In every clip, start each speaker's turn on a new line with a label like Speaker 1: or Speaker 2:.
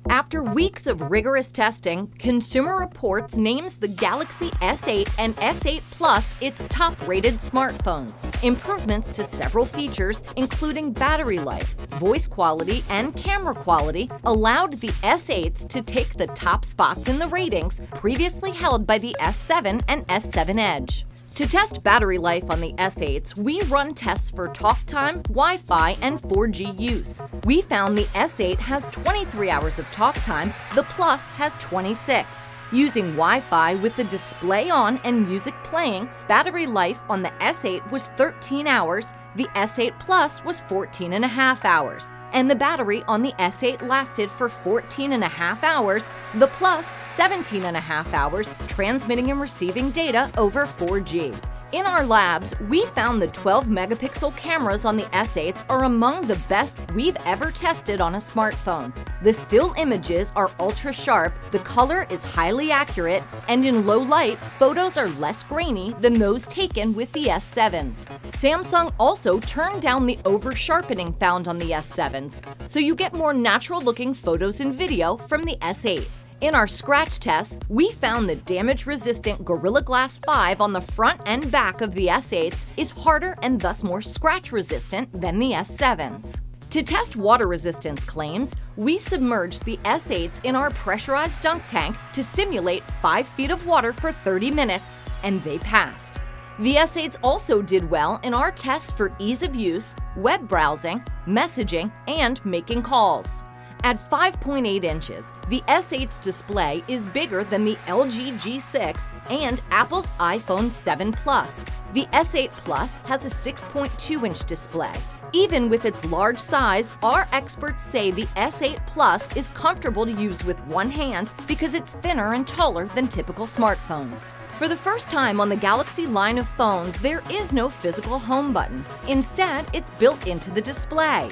Speaker 1: After weeks of rigorous testing, Consumer Reports names the Galaxy S8 and S8 Plus its top-rated smartphones. Improvements to several features, including battery life, voice quality, and camera quality, allowed the S8s to take the top spots in the ratings previously held by the S7 and S7 Edge. To test battery life on the S8s, we run tests for talk time, Wi-Fi, and 4G use. We found the S8 has 23 hours of talk time, the Plus has 26. Using Wi-Fi with the display on and music playing, battery life on the S8 was 13 hours, the S8 Plus was 14.5 hours. And the battery on the S8 lasted for 14.5 hours, the Plus 17.5 hours, transmitting and receiving data over 4G. In our labs, we found the 12-megapixel cameras on the S8s are among the best we've ever tested on a smartphone. The still images are ultra-sharp, the color is highly accurate, and in low light, photos are less grainy than those taken with the S7s. Samsung also turned down the over-sharpening found on the S7s, so you get more natural-looking photos and video from the S8. In our scratch tests, we found the damage-resistant Gorilla Glass 5 on the front and back of the S8s is harder and thus more scratch-resistant than the S7s. To test water resistance claims, we submerged the S8s in our pressurized dunk tank to simulate 5 feet of water for 30 minutes, and they passed. The S8s also did well in our tests for ease of use, web browsing, messaging, and making calls. At 5.8 inches, the S8's display is bigger than the LG G6 and Apple's iPhone 7 Plus. The S8 Plus has a 6.2-inch display. Even with its large size, our experts say the S8 Plus is comfortable to use with one hand because it's thinner and taller than typical smartphones. For the first time on the Galaxy line of phones, there is no physical home button. Instead, it's built into the display.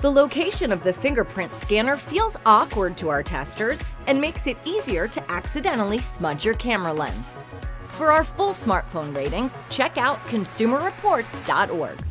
Speaker 1: The location of the fingerprint scanner feels awkward to our testers and makes it easier to accidentally smudge your camera lens. For our full smartphone ratings, check out consumerreports.org.